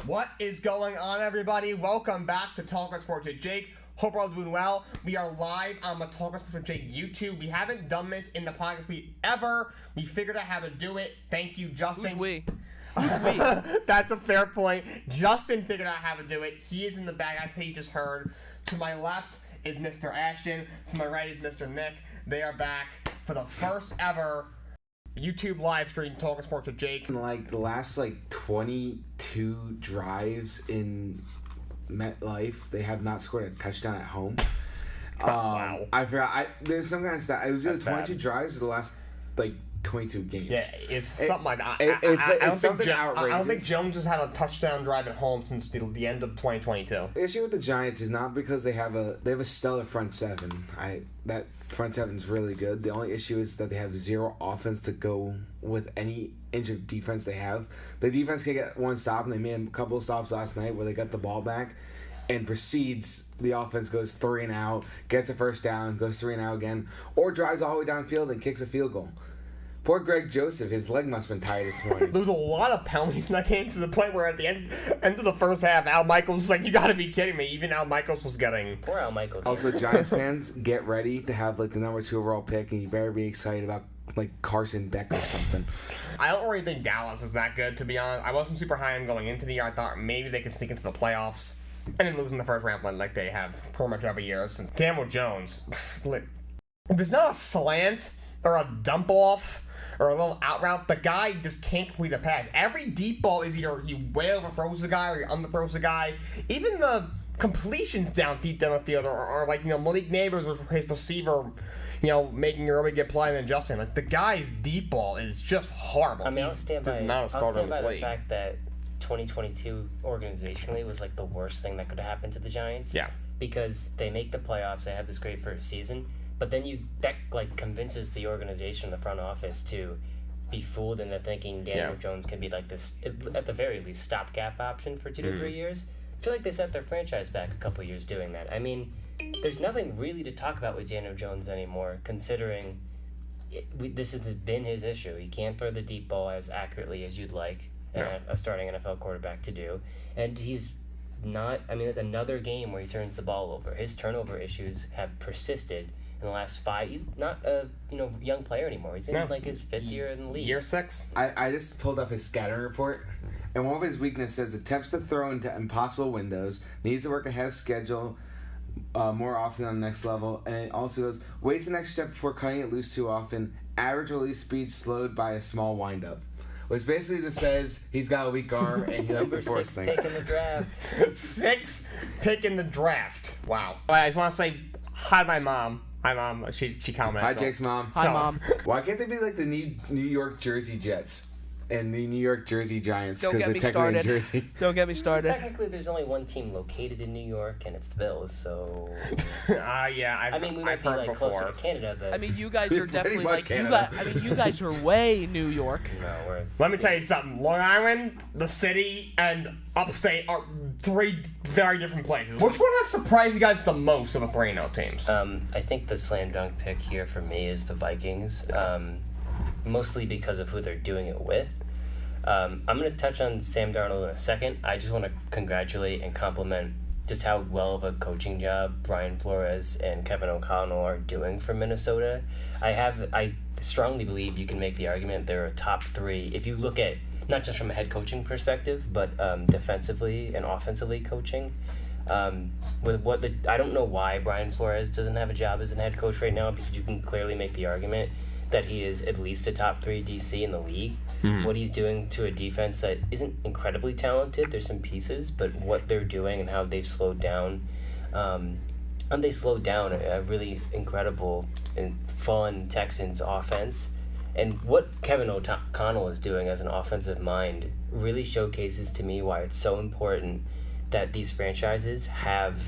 What is going on, everybody? Welcome back to Talkin Sports with Jake. Hope we're all doing well. We are live on the Talkin Sports with Jake YouTube. We haven't done this in the podcast feed ever. We figured out how to do it. Thank you, Justin. Who's we? That's a fair point. Justin figured out how to do it. He is in the bag. That's how you just heard. To my left is Mr. Ashton. To my right is Mr. Nick. They are back for the first ever YouTube live stream Talkin Sports with Jake. In the last 22 drives in MetLife, they have not scored a touchdown at home. Wow. I forgot. There's some kind of stat. It was either 22 bad. drives of the last 22 games. Yeah, it's something like that. It's something I outrageous. don't think Jones has had a touchdown drive at home since the end of 2022. The issue with the Giants is not because they have a stellar front seven. That front seven's really good. The only issue is that they have zero offense to go with any inch of defense they have. The defense can get one stop, and they made a couple of stops last night where they got the ball back and proceeds. The offense goes 3 and out, gets a first down, goes 3 and out again, or drives all the way downfield and kicks a field goal. Poor Greg Joseph, his leg must have been tired this morning. There was a lot of penalties in that game to the point where at the end of the first half, Al Michaels was like, "You got to be kidding me!" Even Al Michaels was getting. Poor Al Michaels. Also, Giants fans, get ready to have the number 2 overall pick, and you better be excited about Carson Beck or something. I don't really think Dallas is that good, to be honest. I wasn't super high on going into the year. I thought maybe they could sneak into the playoffs and then lose in the first round like they have pretty much every year since Daniel Jones. There's not a slant or a dump off or a little out route. The guy just can't complete a pass. Every deep ball is either he way overthrows the guy or he underthrows the guy. Even the completions deep down the field are Malik Neighbors or his receiver, making your really good play and adjusting. The guy's deep ball is just horrible. I mean, I'll stand by the fact that 2022 organizationally was the worst thing that could have happened to the Giants. Yeah. Because they make the playoffs, they have this great first season, but then that convinces the organization, the front office, to be fooled into thinking Daniel Jones can be this, at the very least, stopgap option for 2 to 3 years. I feel like they set their franchise back a couple years doing that. I mean, there's nothing really to talk about with Daniel Jones anymore, considering this has been his issue. He can't throw the deep ball as accurately as you'd like a starting NFL quarterback to do. And he's not, it's another game where he turns the ball over. His turnover issues have persisted in the last 5. He's not a young player anymore. He's in his 5th year in the league. Year 6. I just pulled up his scattering report, and one of his weaknesses says attempts to throw into impossible windows, needs to work ahead of schedule more often on the next level, and it also goes waits the next step before cutting it loose too often, average release speed slowed by a small windup. Which basically just says he's got a weak arm and he likes to force things. 6th pick in the draft. 6th pick in the draft. Wow. I just want to say hi to my mom. Hi, Mom. She commented. Hi, Jake's mom. Hi, Mom. Why can't they be like the New York Jersey Jets and the New York Jersey Giants? Don't get me started. Jersey. Don't get me started. Technically, there's only one team located in New York, and it's the Bills. So. Yeah. We might be closer to Canada, but. You guys are definitely Canada. you guys are way New York. No, we're. Let me tell you something. Long Island, the city, and upstate are 3 very different places. Which one has surprised you guys the most of the 3-0 teams? I think the slam dunk pick here for me is the Vikings, mostly because of who they're doing it with. I'm going to touch on Sam Darnold in a second. I just want to congratulate and compliment just how well of a coaching job Brian Flores and Kevin O'Connell are doing for Minnesota. I strongly believe you can make the argument they're a top 3 if you look at not just from a head coaching perspective, but defensively and offensively coaching. I don't know why Brian Flores doesn't have a job as a head coach right now, because you can clearly make the argument that he is at least a top 3 DC in the league. What he's doing to a defense that isn't incredibly talented, there's some pieces, but what they're doing and how they've slowed down, a really incredible and fun Texans offense. And what Kevin O'Connell is doing as an offensive mind really showcases to me why it's so important that these franchises have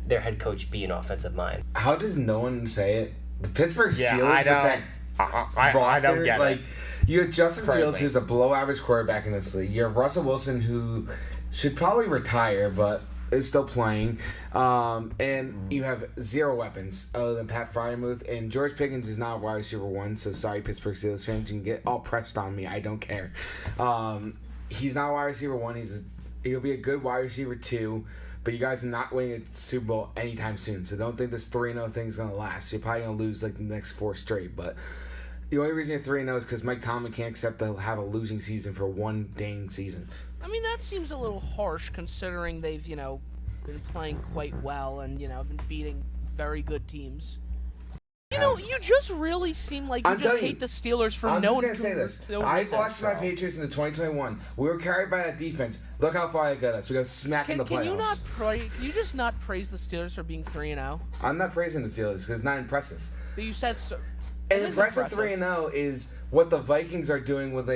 their head coach be an offensive mind. How does no one say it? The Pittsburgh Steelers I with that roster, I don't get it. You have Justin Crazy. Fields, who's a below-average quarterback in this league. You have Russell Wilson, who should probably retire, but is still playing. And you have 0 weapons other than Pat Fryermuth. And George Pickens is not wide receiver 1, so sorry, Pittsburgh Steelers fans. You can get all pressed on me. I don't care. He's not wide receiver 1. He's He'll be a good wide receiver too. But you guys are not winning a Super Bowl anytime soon, so don't think this 3-0 thing's gonna last. You're probably gonna lose like the next 4 straight. But the only reason you're 3-0 is because Mike Tomlin can't accept to have a losing season for one dang season. I mean, that seems a little harsh considering they've, been playing quite well and, been beating very good teams. You just really seem like you just hate the Steelers for I'm no just gonna say this. I watched my Patriots in the 2021. We were carried by that defense. Look how far they got us. We got smacked in the playoffs. Can you just not praise the Steelers for being 3-0? I'm not praising the Steelers because it's not impressive. But you said so. An impressive 3-0 is what the Vikings are doing with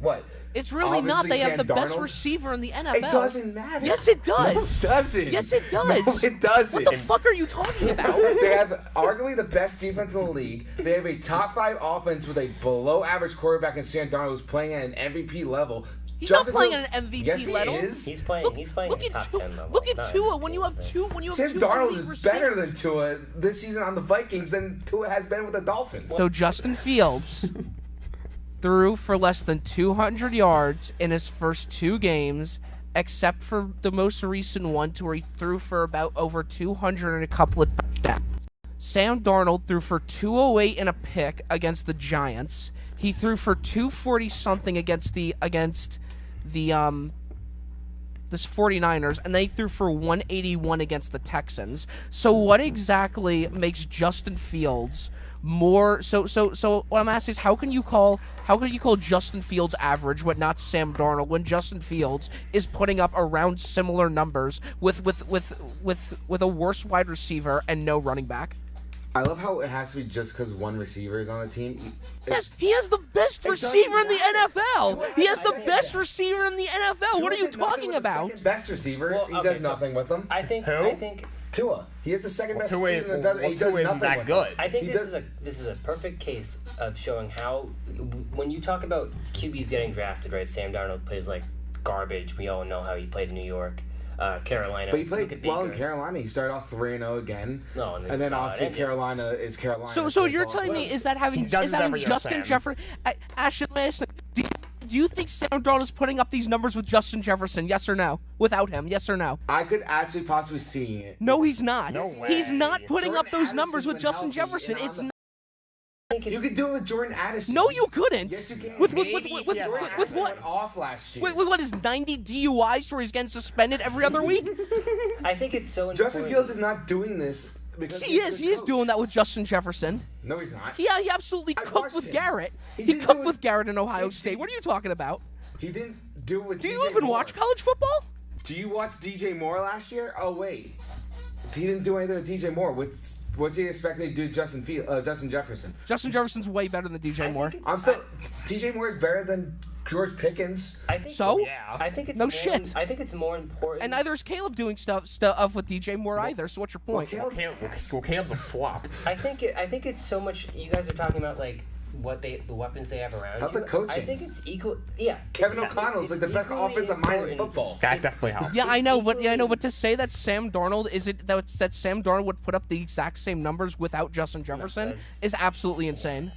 what? It's really Obviously, not. They have Sam the best Darnold. receiver in the NFL. It doesn't matter. Yes, it does. No, it doesn't. Yes, it does. No, it doesn't. What the fuck are you talking about? They have arguably the best defense in the league. They have a top 5 offense with a below-average quarterback in Sam Darnold who's playing at an MVP level. He's not playing at an MVP yes, level. He is. He's playing at a top 10 level. Look at Tua. When you have two Sam Darnold is better than Tua this season on the Vikings than Tua has been with the Dolphins. So Justin Fields threw for less than 200 yards in his first 2 games, except for the most recent one where he threw for about over 200 and a couple of touchdowns. Sam Darnold threw for 208 and a pick against the Giants. He threw for 240 something against the 49ers, and they threw for 181 against the Texans. So what exactly makes Justin Fields more so what I'm asking is how can you call Justin Fields average but not Sam Darnold when Justin Fields is putting up around similar numbers with a worse wide receiver and no running back? I love how it has to be just because one receiver is on a team. Yes, he has the best receiver in the NFL. He has the best receiver in the NFL. What are you talking about? Second best receiver. He does nothing with them. I think Tua. He has the second best receiver and he does nothing that with good. them. I think this is a perfect case of showing how when you talk about QBs getting drafted, right? Sam Darnold plays like garbage. We all know how he played in New York. Carolina. But he played well in Carolina. He started off 3-0 again. No, and then obviously Carolina is Carolina. So you're telling me is that having Justin Jefferson? Ashton, do you think Sam Darnold is putting up these numbers with Justin Jefferson? Yes or no? Without him, yes or no? I could actually possibly see it. No, he's not. No way. He's not putting up those numbers with Jordan Justin Jefferson. It's not. You could do it with Jordan Addison. No, you couldn't. Yes, you can. With Jordan Addison what? went off last year. With what is 90 DUIs where he's getting suspended every other week? I think it's so important. Justin Fields is not doing this because He is doing that with Justin Jefferson. No, he's not. He absolutely cooked with him. Garrett. He He didn't cooked do it- with Garrett in Ohio He State. did- What are you talking about? He didn't do it with Do DJ you even Moore. watch college football? Do you watch DJ Moore last year? Oh, wait. He didn't do anything with DJ Moore. What's he expecting to do to Justin Jefferson? Justin Jefferson's way better than DJ Moore. DJ Moore is better than George Pickens. I think So? Yeah. I think it's No more, shit. I think it's more important. And neither is Caleb doing stuff with DJ Moore either. So what's your point? Caleb's a flop. I think it's so much. You guys are talking about like the weapons they have around. How you. the coaching? I think it's equal. Yeah. Kevin O'Connell's like the best equally offensive mind in important. football. That definitely helps. Yeah, I know, but to say that Sam Darnold that Sam Darnold would put up the exact same numbers without Justin Jefferson is absolutely insane.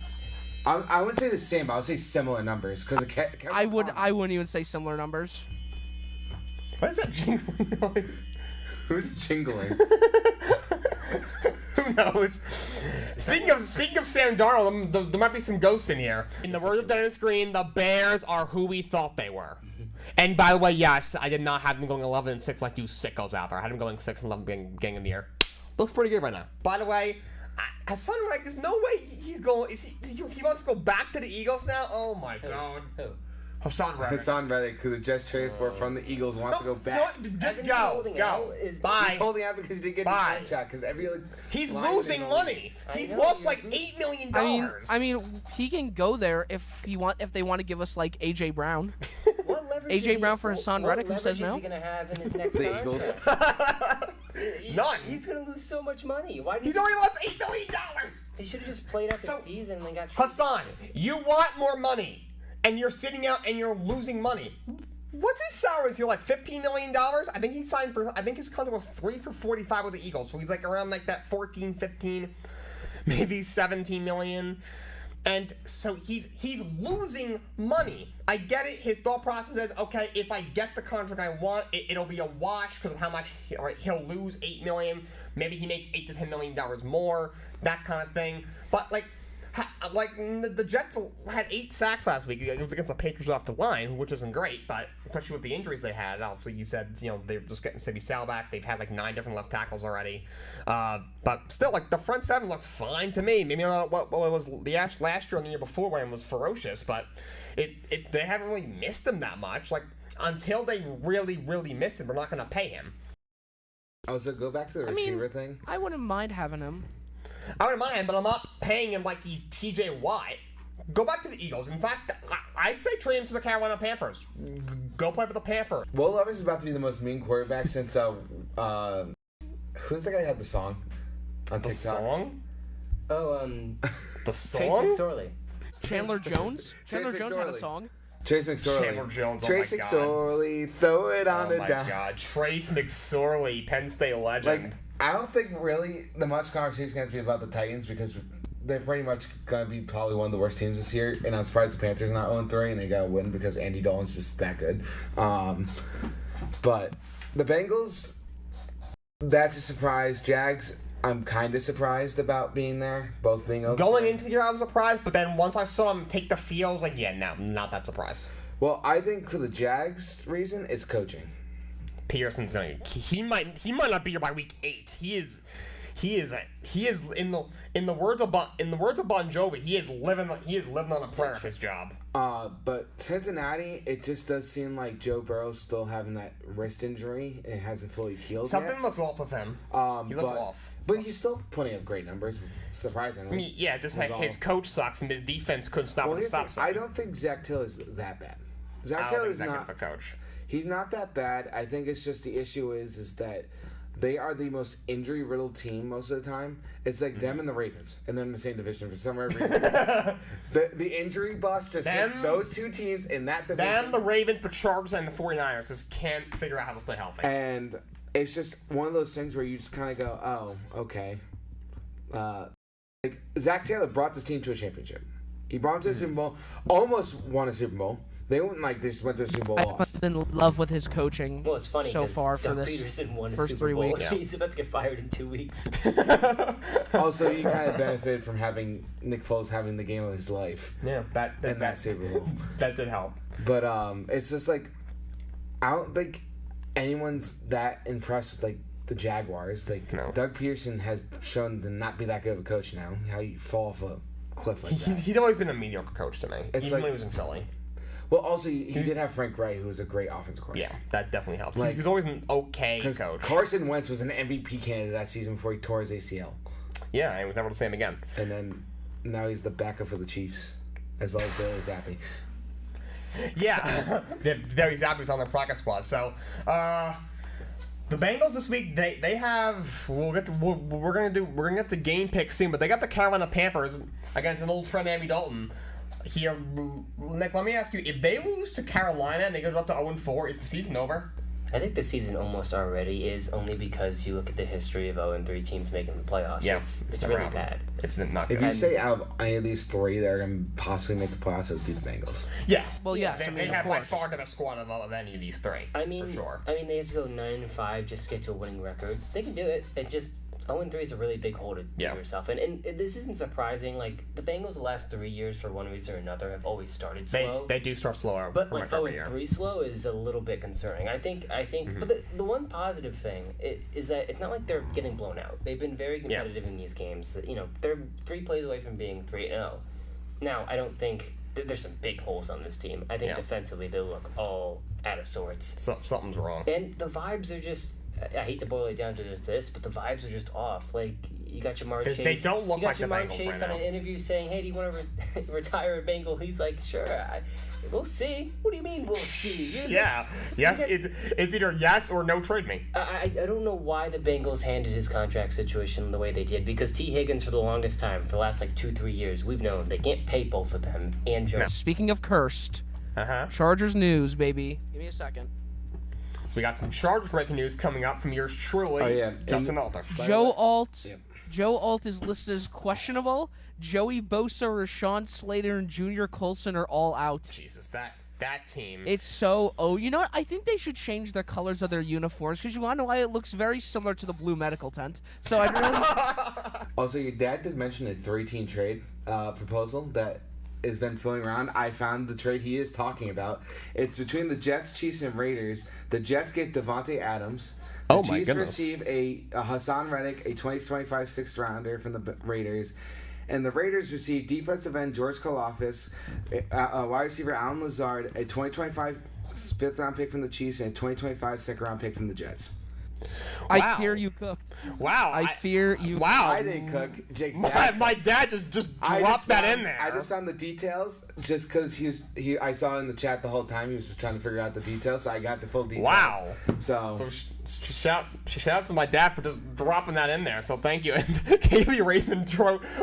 I wouldn't say the same, but I would say similar numbers because I wouldn't even say similar numbers. What is that jingling noise? Who's jingling? Who knows? Speaking of Sam Darnold, there might be some ghosts in here. In the words of Dennis Green, the Bears are who we thought they were. And by the way, yes, I did not have them going 11-6 like you sickos out there. I had them going 6-11, getting in the air. Looks pretty good right now. By the way, Hassan Reddick, there's no way he's going. He wants to go back to the Eagles now? Oh my God. Who? Hassan Reddick. Hassan Reddick, who the Jets traded for from the Eagles, wants to go back. You know what? Just Hasn't he go. holding Go. out? Bye. He's holding out because he didn't get his Bye. contract. Because He's lineman losing didn't money. I He's know, lost you're- like $8 million. I mean, he can go there if they want to give us like AJ Brown. What leverage A.J. is he- Brown for Hassan what Reddick, who says leverage no? is he gonna have in his next The contract? Eagles. None. He's gonna lose so much money. Why? He's already lost $8 million. He should have just played out the So, season and then got. Hassan, you want more money, and you're sitting out and you're losing money. What's his salary? Is he like $15 million? I think he signed for. I think his contract was 3 for 45 with the Eagles, so he's like around like that 14, 15, maybe 17 million. And so he's losing money. I get it. His thought process is, okay, if I get the contract I want, it'll be a wash because of how much he'll lose $8 million. Maybe he makes $8 to $10 million more, that kind of thing. But the Jets had 8 sacks last week. It was against the Patriots off the line, which isn't great, but especially with the injuries they had. Also, you said they're just getting Sammy Sal back. They've had 9 different left tackles already, but still, the front 7 looks fine to me. Maybe not what it was last year and the year before when it was ferocious, but they haven't really missed him that much. Until they really miss him, we're not going to pay him. Oh, so go back to the receiver thing. I wouldn't mind having him. I wouldn't mind, but I'm not paying him like he's T.J. Watt. Go back to the Eagles. In fact, I say trade him to the Carolina Panthers. Go play for the Panthers. Will Levis is about to be the most mean quarterback since who's the guy who had the song on TikTok? The song? Oh, the Trace song? McSorley. Chandler Jones? Chandler Jones had a McSorley. song. Trace McSorley. Chandler Jones, Trace oh my God. McSorley, throw it on the Oh my down. God. Trace McSorley, Penn State legend. I don't think really the much conversation has to be about the Titans because they're pretty much going to be probably one of the worst teams this year, and I'm surprised the Panthers are not 0-3 and they got to win because Andy Dalton's just that good. But the Bengals, that's a surprise. Jags, I'm kind of surprised about being there, both being 0-3. Going into the year, I was surprised, but then once I saw him take the field, I was like, yeah, no, not that surprised. Well, I think for the Jags reason, it's coaching. Peterson's gonna. He might not be here by week 8. He is in the words of Bon Jovi. He is living on a prayer for his job. But Cincinnati, it just does seem like Joe Burrow's still having that wrist injury. It hasn't fully healed Something yet. looks off with him. He looks off. But he's still putting up great numbers, surprisingly. I mean, yeah, just his coach sucks and his defense couldn't stop Well, the stop sign. I don't think Zach Till is that bad. Zach I Till don't is think Zach not is the coach. He's not that bad. I think it's just the issue is that they are the most injury-riddled team most of the time. It's like them and the Ravens, and they're in the same division for some reason. the injury bust just hits those two teams in that division. Them, the Ravens, the Chargers, and the 49ers just can't figure out how to stay healthy. And it's just one of those things where you just kind of go, oh, okay. Zach Taylor brought this team to a championship. He brought them to the Super Bowl, almost won a Super Bowl. They went they just went to the Super Bowl. I must have been in love with his coaching. Well, it's funny so far for Doug this Peterson won first a Super 3 Bowl. weeks. Yeah. He's about to get fired in 2 weeks. Also, you kind of benefited from having Nick Foles having the game of his life. Yeah, that Super Bowl. That did help. But it's just I don't think anyone's that impressed with the Jaguars. No. Doug Peterson has shown to not be that good of a coach now. How you fall off a cliff like that. He's always been a mediocre coach to me. It's Even when he was in Philly. Well, also he did have Frank Wright, who was a great offensive coordinator. Yeah, that definitely helped. He was always an okay coach. Carson Wentz was an MVP candidate that season before he tore his ACL. Yeah, and he was able to say him again. And then now he's the backup for the Chiefs, as well as Bailey Zappi. Yeah, Bailey Zappi's on the practice squad. So, the Bengals this week they have we're gonna get to game pick soon, but they got the Carolina Panthers against an old friend Andy Dalton. Here, Nick, let me ask you: if they lose to Carolina and they go up to 0-4, is the season over? I think the season almost already is, only because you look at the history of 0-3 teams making the playoffs. Yeah, it's never really happened. bad. It's been not good. If you say out of any of these three that are going to possibly make the playoffs, it would be the Bengals. Yeah. Well, yes, They have by far the best squad of any of these three. I mean, for sure. they have to go 9-5 just to get to a winning record. They can do it. It just 0-3 is a really big hole to do yourself. And this isn't surprising. The Bengals the last 3 years, for one reason or another, have always started slow. They do start slower. But pretty much every year. 0-3 slow is a little bit concerning. I think. But the one positive thing is that it's not like they're getting blown out. They've been very competitive in these games. They're 3 plays away from being 3-0. Now, I don't think there's some big holes on this team. I think defensively they look all out of sorts. Something's wrong. And the vibes are just. I hate to boil it down to just this, but the vibes are just off. You got Jamar Chase. They don't look like the Jamar Bengals Chase right on now. an interview saying, "Hey, do you want to retire a Bengal?" He's like, "Sure, we'll see." What do you mean we'll see? Yeah. Yes, it's either yes or no trade me. I don't know why the Bengals handled his contract situation the way they did, because T. Higgins for the longest time, for the last 2-3 years, we've known they can't pay both of them and Jones. Speaking of cursed, Chargers news, baby. Give me a second. We got some Chargers breaking news coming up from yours truly, Oh, yeah. Justin Alter. Joe Alt Joe Alt is listed as questionable. Joey Bosa, Rashawn Slater, and Junior Colson are all out. Jesus, that team. It's so... Oh, you know what? I think they should change the colors of their uniforms, because you want to know why it looks very similar to the blue medical tent. So I really... Also, your dad did mention a 3-team trade proposal that has been floating around. I found the trade he is talking about. It's between the Jets, Chiefs, and Raiders. The Jets get Devontae Adams. The Chiefs receive a Hassan Reddick, a 2025 sixth rounder from the Raiders. And the Raiders receive defensive end George Kalafis, a wide receiver Alan Lazard, a 2025 fifth-round pick from the Chiefs, and a 2025 second-round pick from the Jets. I Wow. fear you cooked. Wow. I fear you... Wow. I didn't cook. Jake's dad. My dad just dropped that in there. I just found the details just because I saw in the chat the whole time he was just trying to figure out the details, so I got the full details. Wow. So shout out to my dad for just dropping that in there. So thank you. And Kaylee Raymond,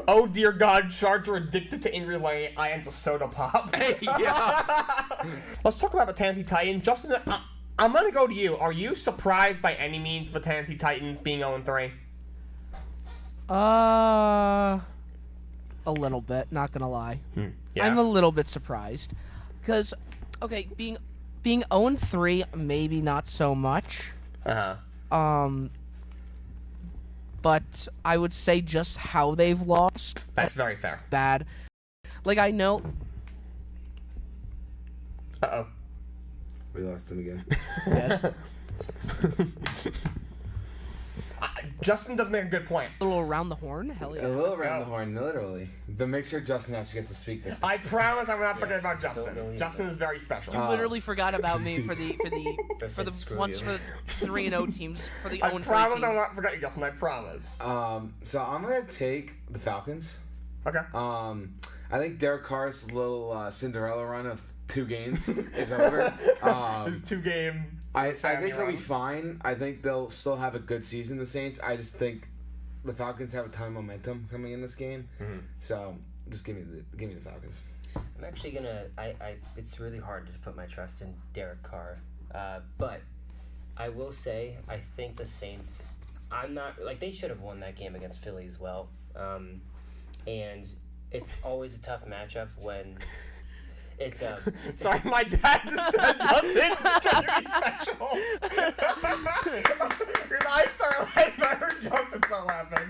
oh dear God, Sharks are addicted to injury lane. I am to soda pop. yeah. Let's talk about the Tennessee Titans. Justin, I'm gonna go to you. Are you surprised by any means for the Tennessee Titans being 0-3? A little bit, not gonna lie. Yeah. I'm a little bit surprised. Because, okay, being 0-3, maybe not so much. But I would say just how they've lost. That's very fair. Bad. Like, I know... Uh-oh. We lost him again. Yeah. Justin does make a good point. A little around the horn? Hell A yeah. little around go. the horn, literally. But make sure Justin actually gets to speak this time. I promise I'm not forgetting about Justin. don't Justin is very special. You literally forgot about me for the Screw once you. for the 3-0 teams, for the I 0-3 promise teams. I'm not forgetting Justin. I promise. So I'm going to take the Falcons. Okay. I think Derek Carr's little Cinderella run of 2 games is over. His 2-game. I think he'll be fine. I think they'll still have a good season, the Saints. I just think the Falcons have a ton of momentum coming in this game. Mm-hmm. So just give me the Falcons. I'm actually gonna. It's really hard to put my trust in Derek Carr, but I will say I think the Saints. I'm not like they should have won that game against Philly as well, and it's always a tough matchup when. It's Sorry, my dad just said Justin can you be special? Because I start laughing. I heard Justin start laughing.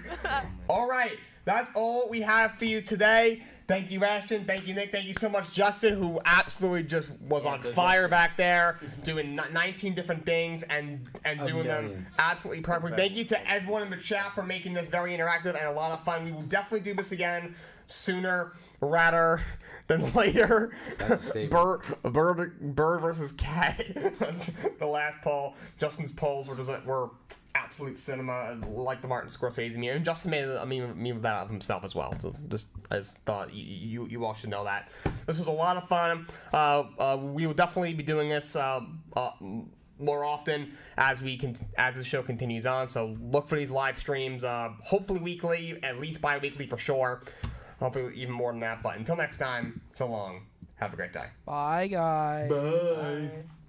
All right, that's all we have for you today. Thank you, Ashton. Thank you, Nick. Thank you so much, Justin, who absolutely just was on fire back there, doing 19 different things and doing them absolutely perfect. Thank you to everyone in the chat for making this very interactive and a lot of fun. We will definitely do this again sooner rather than later. Bird versus cat was the last poll. Justin's polls were absolute cinema, like the Martin Scorsese meme. And Justin made a meme of that of himself as well. So I just thought you all should know that. This was a lot of fun. We will definitely be doing this more often as the show continues on. So look for these live streams. Hopefully weekly, at least bi-weekly for sure. Hopefully even more than that. But until next time, so long. Have a great day. Bye, guys. Bye.